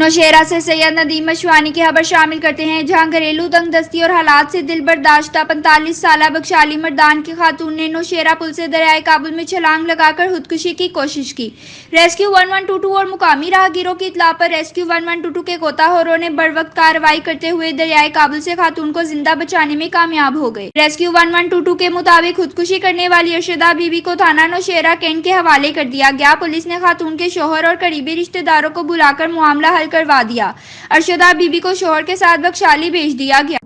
नौशेरा से सैयद नदीम मशवानी की खबर शामिल करते हैं, जहां घरेलू तंगदस्ती और हालात से दिल बर्दाश्ता 45 साल बख्शाली मर्दान की खातून ने नौशेरा पुल से दरियाए काबुल में छलांग लगाकर खुदकुशी की कोशिश की। रेस्क्यू 1122 और मुकामी राहगीरों की इत्तला पर रेस्क्यू 1122 के गोताखोरों ने बरवक्त कार्रवाई करते हुए दरियाए काबुल से खातून को जिंदा बचाने में कामयाब हो गए। रेस्क्यू 1122 के मुताबिक खुदकुशी करने वाली अरशदा बीबी को थाना नौशेरा कैंट के हवाले कर दिया गया। पुलिस ने खातून के शोहर और करीबी रिश्तेदारों को बुलाकर मामला हल करवा दिया। अरशदा बीबी को शोहर के साथ बख्शाली भेज दिया गया।